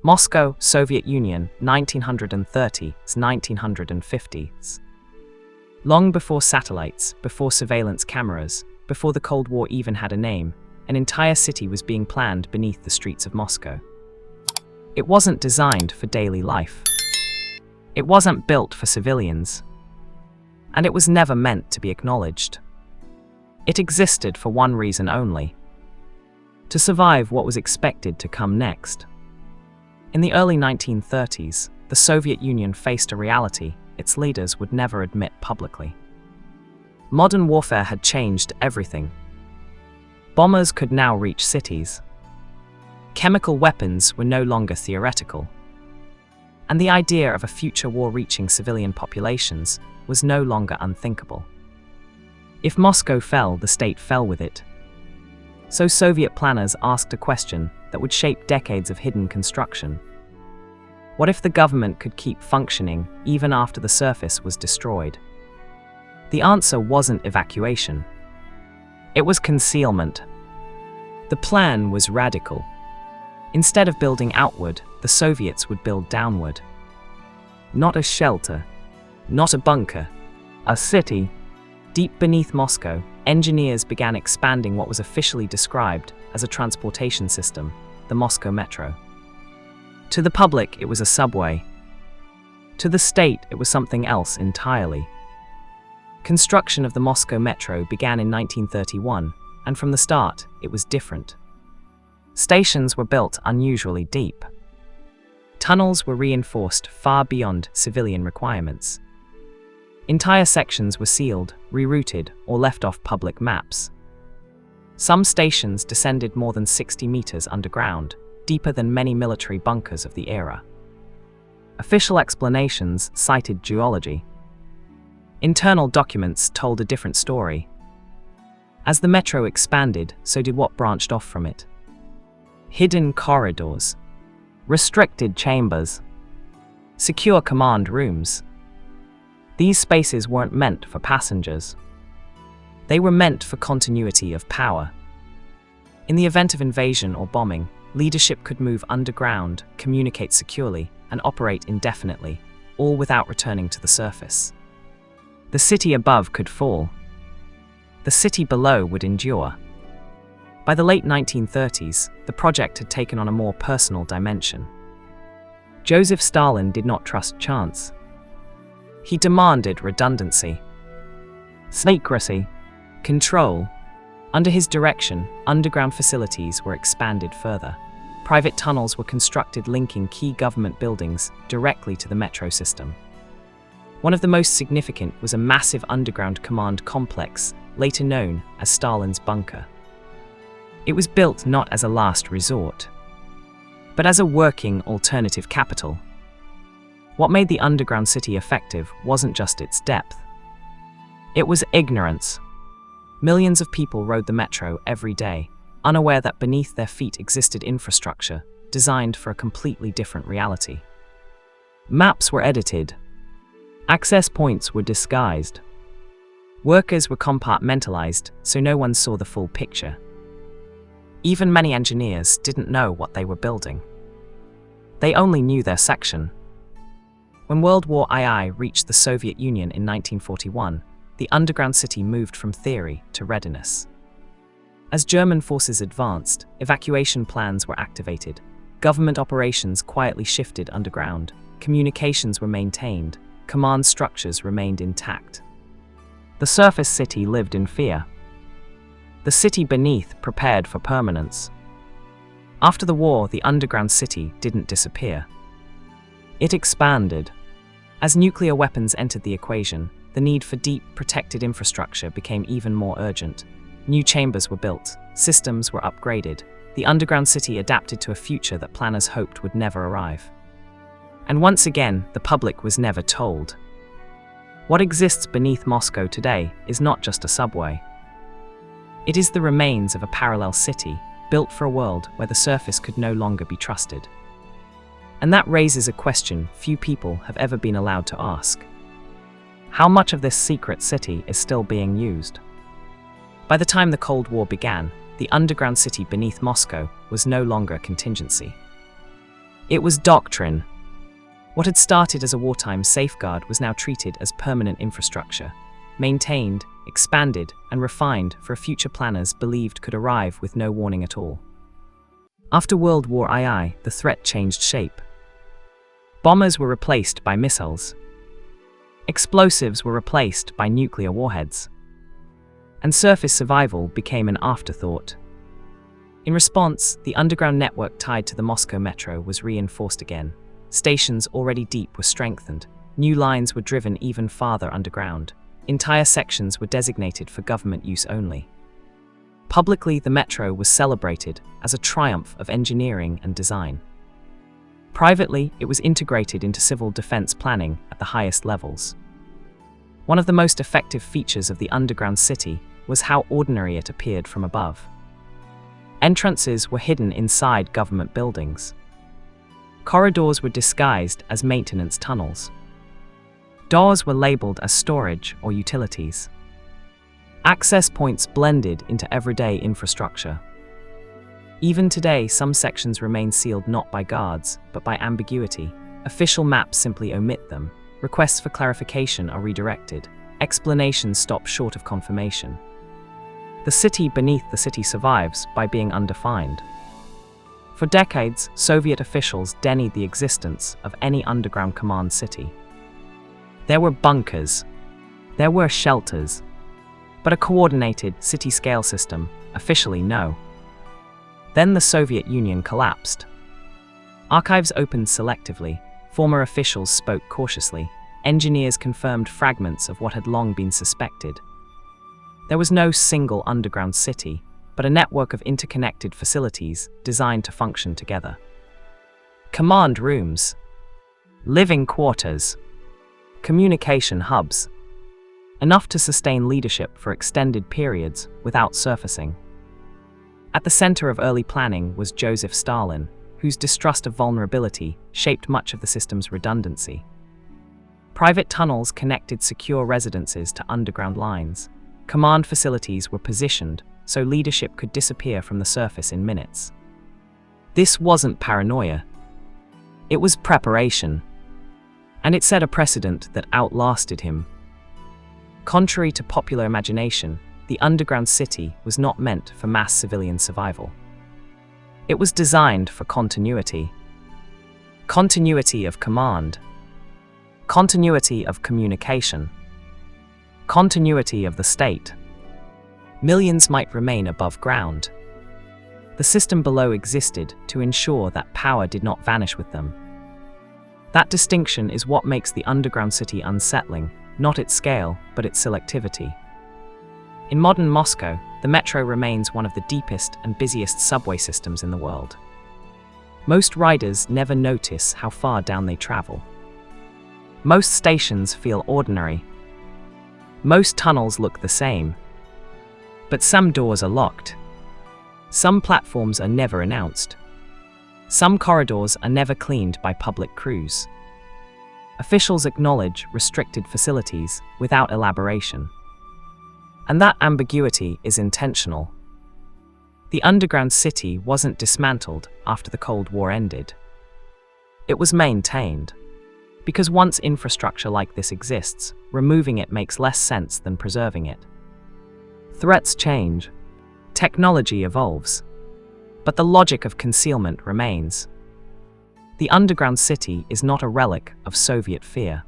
Moscow, Soviet Union, 1930s-1950s. Long before satellites, before surveillance cameras, before the Cold War even had a name, an entire city was being planned beneath the streets of Moscow. It wasn't designed for daily life. It wasn't built for civilians. And it was never meant to be acknowledged. It existed for one reason only: to survive what was expected to come next. In the early 1930s, the Soviet Union faced a reality its leaders would never admit publicly. Modern warfare had changed everything. Bombers could now reach cities. Chemical weapons were no longer theoretical. And the idea of a future war reaching civilian populations was no longer unthinkable. If Moscow fell, the state fell with it. So Soviet planners asked a question that would shape decades of hidden construction. What if the government could keep functioning even after the surface was destroyed? The answer wasn't evacuation. It was concealment. The plan was radical. Instead of building outward, the Soviets would build downward. Not a shelter, not a bunker, a city. Deep beneath Moscow, engineers began expanding what was officially described as a transportation system, the Moscow Metro. To the public, it was a subway. To the state, it was something else entirely. Construction of the Moscow Metro began in 1931, and from the start, it was different. Stations were built unusually deep. Tunnels were reinforced far beyond civilian requirements. Entire sections were sealed, rerouted, or left off public maps. Some stations descended more than 60 meters underground, deeper than many military bunkers of the era. Official explanations cited geology. Internal documents told a different story. As the metro expanded, so did what branched off from it. Hidden corridors, restricted chambers, secure command rooms. These spaces weren't meant for passengers. They were meant for continuity of power. In the event of invasion or bombing, leadership could move underground, communicate securely, and operate indefinitely, all without returning to the surface. The city above could fall. The city below would endure. By the late 1930s, the project had taken on a more personal dimension. Joseph Stalin did not trust chance. He demanded redundancy, secrecy, control. Under his direction, underground facilities were expanded further. Private tunnels were constructed linking key government buildings directly to the metro system. One of the most significant was a massive underground command complex, later known as Stalin's bunker. It was built not as a last resort, but as a working alternative capital. What made the underground city effective wasn't just its depth. It was ignorance. Millions of people rode the metro every day, unaware that beneath their feet existed infrastructure designed for a completely different reality. Maps were edited. Access points were disguised. Workers were compartmentalized so no one saw the full picture. Even many engineers didn't know what they were building. They only knew their section. When World War II reached the Soviet Union in 1941, the underground city moved from theory to readiness. As German forces advanced, evacuation plans were activated. Government operations quietly shifted underground. Communications were maintained. Command structures remained intact. The surface city lived in fear. The city beneath prepared for permanence. After the war, the underground city didn't disappear. It expanded. As nuclear weapons entered the equation, the need for deep, protected infrastructure became even more urgent. New chambers were built, systems were upgraded. The underground city adapted to a future that planners hoped would never arrive. And once again, the public was never told. What exists beneath Moscow today is not just a subway. It is the remains of a parallel city, built for a world where the surface could no longer be trusted. And that raises a question few people have ever been allowed to ask. How much of this secret city is still being used? By the time the Cold War began, the underground city beneath Moscow was no longer a contingency. It was doctrine. What had started as a wartime safeguard was now treated as permanent infrastructure, maintained, expanded, and refined for a future planners believed could arrive with no warning at all. After World War II, the threat changed shape. Bombers were replaced by missiles. Explosives were replaced by nuclear warheads. And surface survival became an afterthought. In response, the underground network tied to the Moscow metro was reinforced again. Stations already deep were strengthened. New lines were driven even farther underground. Entire sections were designated for government use only. Publicly, the metro was celebrated as a triumph of engineering and design. Privately, it was integrated into civil defense planning at the highest levels. One of the most effective features of the underground city was how ordinary it appeared from above. Entrances were hidden inside government buildings. Corridors were disguised as maintenance tunnels. Doors were labeled as storage or utilities. Access points blended into everyday infrastructure. Even today, some sections remain sealed not by guards, but by ambiguity. Official maps simply omit them. Requests for clarification are redirected. Explanations stop short of confirmation. The city beneath the city survives by being undefined. For decades, Soviet officials denied the existence of any underground command city. There were bunkers. There were shelters. But a coordinated, city-scale system, officially no. Then the Soviet Union collapsed. Archives opened selectively. Former officials spoke cautiously. Engineers confirmed fragments of what had long been suspected. There was no single underground city, but a network of interconnected facilities designed to function together. Command rooms, living quarters, communication hubs, enough to sustain leadership for extended periods without surfacing. At the center of early planning was Joseph Stalin, whose distrust of vulnerability shaped much of the system's redundancy. Private tunnels connected secure residences to underground lines. Command facilities were positioned so leadership could disappear from the surface in minutes. This wasn't paranoia. It was preparation. And it set a precedent that outlasted him. Contrary to popular imagination, the underground city was not meant for mass civilian survival. It was designed for continuity. Continuity of command. Continuity of communication. Continuity of the state. Millions might remain above ground. The system below existed to ensure that power did not vanish with them. That distinction is what makes the underground city unsettling, not its scale, but its selectivity. In modern Moscow, the metro remains one of the deepest and busiest subway systems in the world. Most riders never notice how far down they travel. Most stations feel ordinary. Most tunnels look the same. But some doors are locked. Some platforms are never announced. Some corridors are never cleaned by public crews. Officials acknowledge restricted facilities without elaboration. And that ambiguity is intentional. The underground city wasn't dismantled after the Cold War ended. It was maintained. Because once infrastructure like this exists, removing it makes less sense than preserving it. Threats change. Technology evolves. But the logic of concealment remains. The underground city is not a relic of Soviet fear.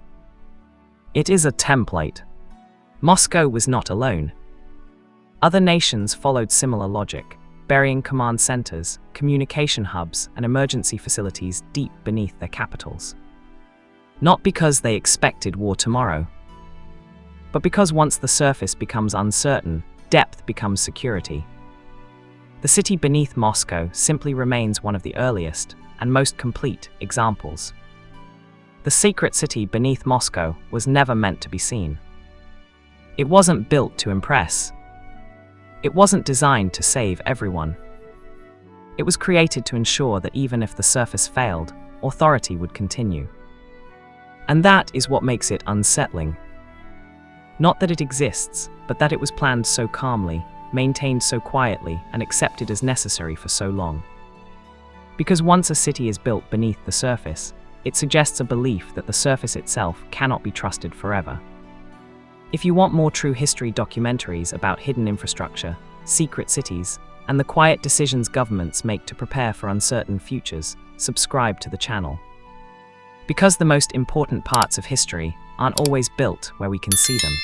It is a template. Moscow was not alone. Other nations followed similar logic, burying command centers, communication hubs, and emergency facilities deep beneath their capitals. Not because they expected war tomorrow, but because once the surface becomes uncertain, depth becomes security. The city beneath Moscow simply remains one of the earliest and most complete examples. The secret city beneath Moscow was never meant to be seen. It wasn't built to impress. It wasn't designed to save everyone. It was created to ensure that even if the surface failed, authority would continue. And that is what makes it unsettling. Not that it exists, but that it was planned so calmly, maintained so quietly, and accepted as necessary for so long. Because once a city is built beneath the surface, it suggests a belief that the surface itself cannot be trusted forever. If you want more true history documentaries about hidden infrastructure, secret cities, and the quiet decisions governments make to prepare for uncertain futures, subscribe to the channel. Because the most important parts of history aren't always built where we can see them.